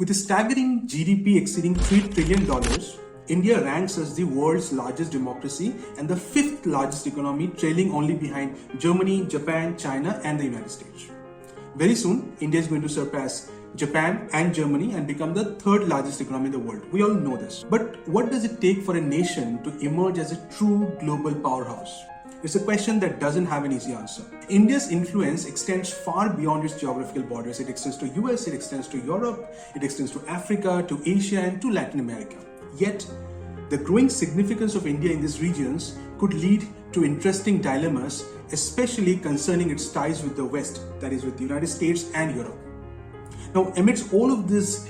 With a staggering GDP exceeding $3 trillion, India ranks as the world's largest democracy and the fifth largest economy, trailing only behind Germany, Japan, China, and the United States. Very soon, India is going to surpass Japan and Germany and become the third largest economy in the world. We all know this. But what does it take for a nation to emerge as a true global powerhouse? It's a question that doesn't have an easy answer. India's influence extends far beyond its geographical borders. It extends to US, it extends to Europe, it extends to Africa, to Asia, and to Latin America. Yet, the growing significance of India in these regions could lead to interesting dilemmas, especially concerning its ties with the West, that is with the United States and Europe. Now, amidst all of these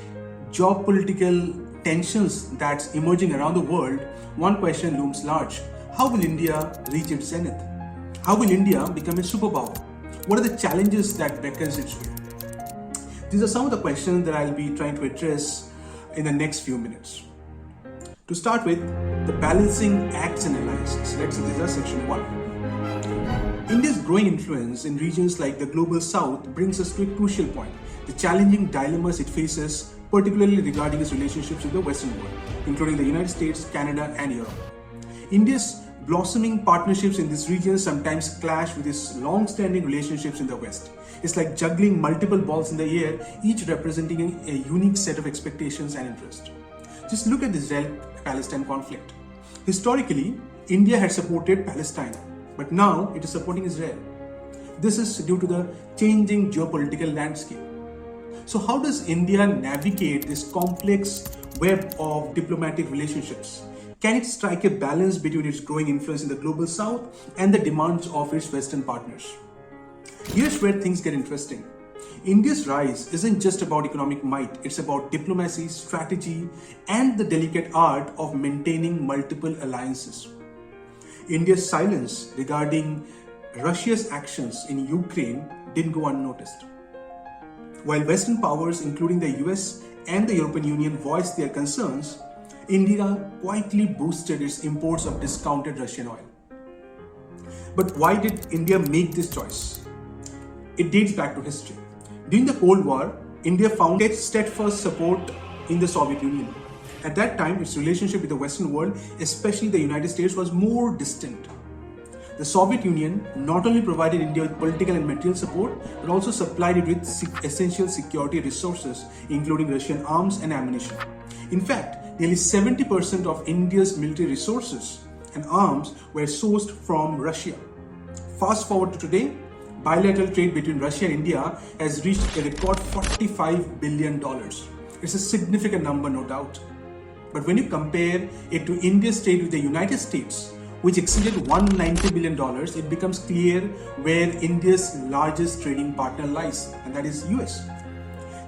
geopolitical tensions that's emerging around the world, one question looms large. How will India reach its zenith? How will India become a superpower? What are the challenges that beckons its way? These are some of the questions that I'll be trying to address in the next few minutes. To start with, the balancing acts and alliances. Let's see, these are section 1. India's growing influence in regions like the global south brings us to a crucial point: the challenging dilemmas it faces, particularly regarding its relationships with the Western world, including the United States, Canada, and Europe. India's blossoming partnerships in this region sometimes clash with its long-standing relationships in the West. It's like juggling multiple balls in the air, each representing a unique set of expectations and interests. Just look at the Israel-Palestine conflict. Historically, India had supported Palestine, but now it is supporting Israel. This is due to the changing geopolitical landscape. So how does India navigate this complex web of diplomatic relationships? Can it strike a balance between its growing influence in the global south and the demands of its Western partners? Here's where things get interesting. India's rise isn't just about economic might, it's about diplomacy, strategy, and the delicate art of maintaining multiple alliances. India's silence regarding Russia's actions in Ukraine didn't go unnoticed. While Western powers, including the US and the European Union, voiced their concerns, India quietly boosted its imports of discounted Russian oil. But why did India make this choice? It dates back to history. During the Cold War, India found its steadfast support in the Soviet Union. At that time, its relationship with the Western world, especially the United States, was more distant. The Soviet Union not only provided India with political and material support, but also supplied it with essential security resources, including Russian arms and ammunition. In fact, nearly 70% of India's military resources and arms were sourced from Russia. Fast forward to today, bilateral trade between Russia and India has reached a record $45 billion. It's a significant number, no doubt. But when you compare it to India's trade with the United States, which exceeded $190 billion, it becomes clear where India's largest trading partner lies, and that is US.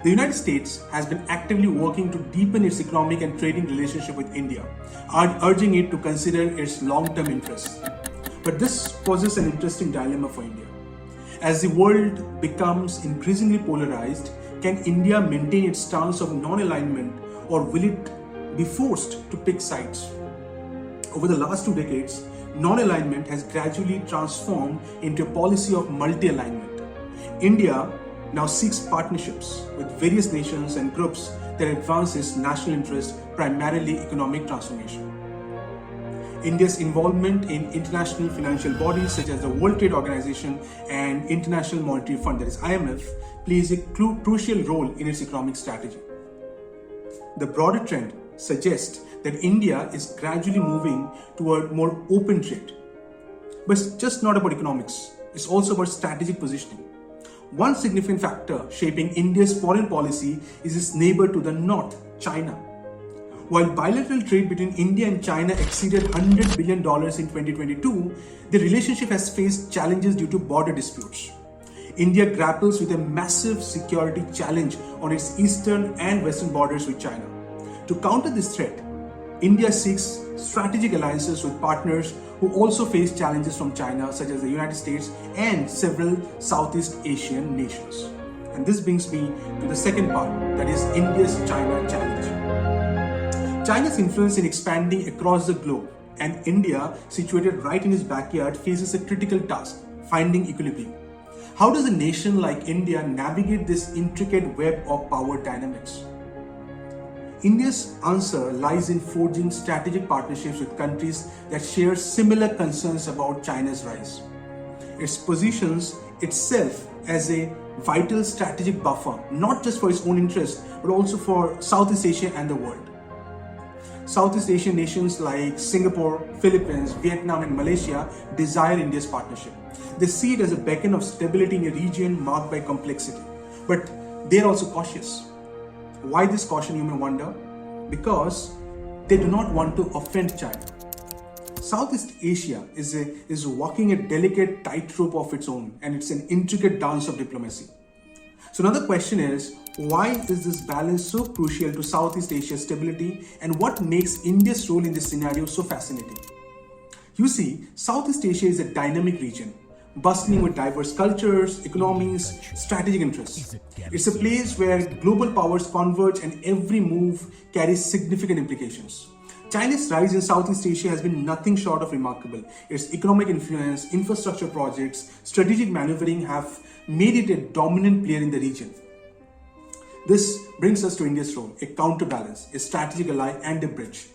The United States has been actively working to deepen its economic and trading relationship with India, urging it to consider its long-term interests. But this poses an interesting dilemma for India. As the world becomes increasingly polarized, can India maintain its stance of non-alignment, or will it be forced to pick sides? Over the last 2 decades, non-alignment has gradually transformed into a policy of multi-alignment. India now seeks partnerships with various nations and groups that advance its national interest, primarily economic transformation. India's involvement in international financial bodies such as the World Trade Organization and International Monetary Fund, that is IMF, plays a crucial role in its economic strategy. The broader trend suggests that India is gradually moving toward more open trade. But it's just not about economics, it's also about strategic positioning. One significant factor shaping India's foreign policy is its neighbor to the north, China. While bilateral trade between India and China exceeded $100 billion in 2022, the relationship has faced challenges due to border disputes. India grapples with a massive security challenge on its eastern and western borders with China. To counter this threat, India seeks strategic alliances with partners who also face challenges from China, such as the United States and several Southeast Asian nations. And this brings me to the second part, that is India's China challenge. China's influence in expanding across the globe, and India, situated right in its backyard, faces a critical task: finding equilibrium. How does a nation like India navigate this intricate web of power dynamics? India's answer lies in forging strategic partnerships with countries that share similar concerns about China's rise. It positions itself as a vital strategic buffer, not just for its own interest, but also for Southeast Asia and the world. Southeast Asian nations like Singapore, Philippines, Vietnam, and Malaysia desire India's partnership. They see it as a beacon of stability in a region marked by complexity. But they're also cautious. Why this caution, you may wonder? Because they do not want to offend China. Southeast Asia is walking a delicate tightrope of its own, and it's an intricate dance of diplomacy. So another question is, why is this balance so crucial to Southeast Asia's stability, and what makes India's role in this scenario so fascinating? You see, Southeast Asia is a dynamic region, bustling with diverse cultures, economies, strategic interests. It's a place where global powers converge and every move carries significant implications. China's rise in Southeast Asia has been nothing short of remarkable. Its economic influence, infrastructure projects, strategic maneuvering have made it a dominant player in the region. This brings us to India's role, a counterbalance, a strategic ally, and a bridge.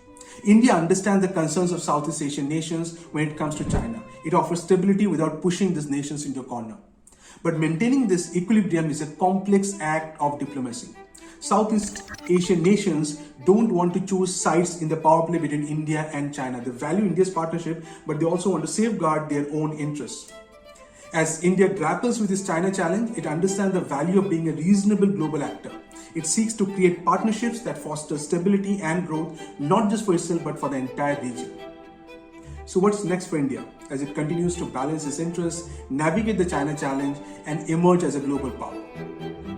India understands the concerns of Southeast Asian nations when it comes to China. It offers stability without pushing these nations into a corner. But maintaining this equilibrium is a complex act of diplomacy. Southeast Asian nations don't want to choose sides in the power play between India and China. They value India's partnership, but they also want to safeguard their own interests. As India grapples with this China challenge, it understands the value of being a reasonable global actor. It seeks to create partnerships that foster stability and growth, not just for itself, but for the entire region. So what's next for India as it continues to balance its interests, navigate the China challenge, and emerge as a global power?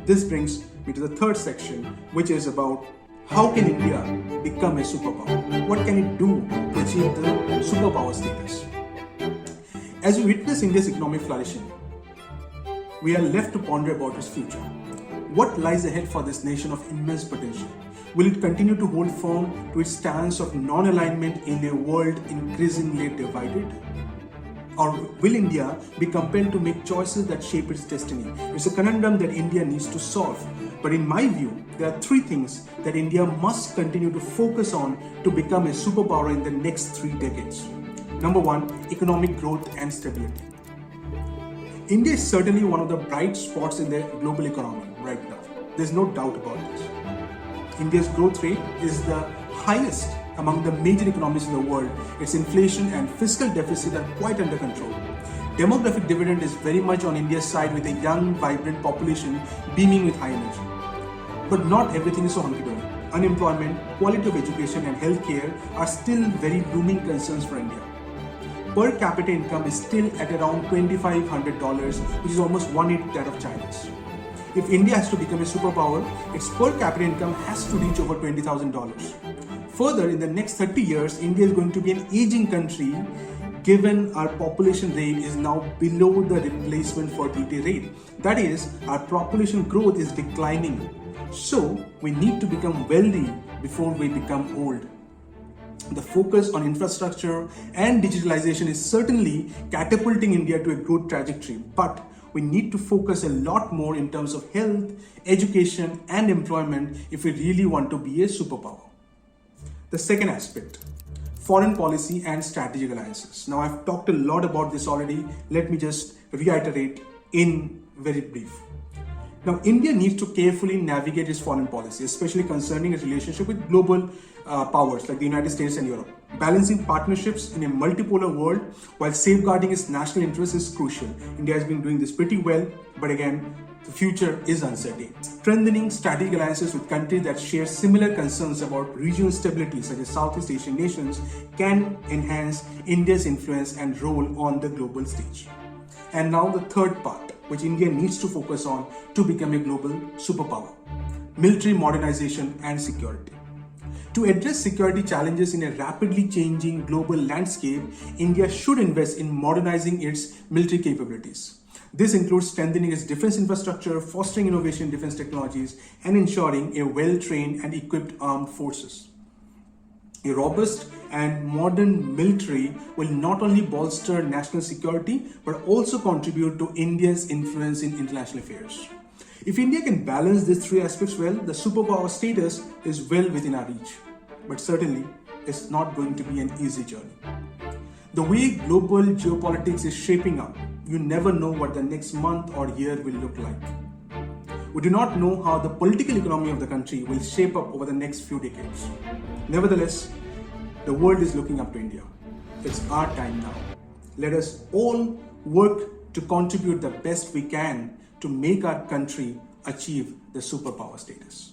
This brings me to the third section, which is about how can India become a superpower? What can it do to achieve the superpower status? As we witness India's economic flourishing, we are left to ponder about its future. What lies ahead for this nation of immense potential? Will it continue to hold firm to its stance of non-alignment in a world increasingly divided? Or will India be compelled to make choices that shape its destiny? It's a conundrum that India needs to solve. But in my view, there are three things that India must continue to focus on to become a superpower in the next 3 decades. Number one, economic growth and stability. India is certainly one of the bright spots in the global economy right now. There's no doubt about this. India's growth rate is the highest among the major economies in the world. Its inflation and fiscal deficit are quite under control. Demographic dividend is very much on India's side, with a young, vibrant population beaming with high energy. But not everything is so hunky-dory. Unemployment, quality of education, and healthcare are still very looming concerns for India. Per capita income is still at around $2,500, which is almost 1/8 that of China's. If India has to become a superpower, its per capita income has to reach over $20,000. Further, in the next 30 years, India is going to be an aging country, given our population rate is now below the replacement fertility rate. That is, our population growth is declining. So, we need to become wealthy before we become old. The focus on infrastructure and digitalization is certainly catapulting India to a growth trajectory, but we need to focus a lot more in terms of health, education, and employment if we really want to be a superpower. The second aspect, foreign policy and strategic alliances. Now, I've talked a lot about this already. Let me just reiterate in very brief. Now, India needs to carefully navigate its foreign policy, especially concerning its relationship with global powers like the United States and Europe. Balancing partnerships in a multipolar world while safeguarding its national interests is crucial. India has been doing this pretty well, but again, the future is uncertain. Strengthening strategic alliances with countries that share similar concerns about regional stability, such as Southeast Asian nations, can enhance India's influence and role on the global stage. And now the third part, which India needs to focus on to become a global superpower: military modernization and security. To address security challenges in a rapidly changing global landscape, India should invest in modernizing its military capabilities. This includes strengthening its defense infrastructure, fostering innovation in defense technologies, and ensuring a well-trained and equipped armed forces. A robust and modern military will not only bolster national security, but also contribute to India's influence in international affairs. If India can balance these three aspects well, the superpower status is well within our reach. But certainly, it's not going to be an easy journey. The way global geopolitics is shaping up, you never know what the next month or year will look like. We do not know how the political economy of the country will shape up over the next few decades. Nevertheless, the world is looking up to India. It's our time now. Let us all work to contribute the best we can to make our country achieve the superpower status.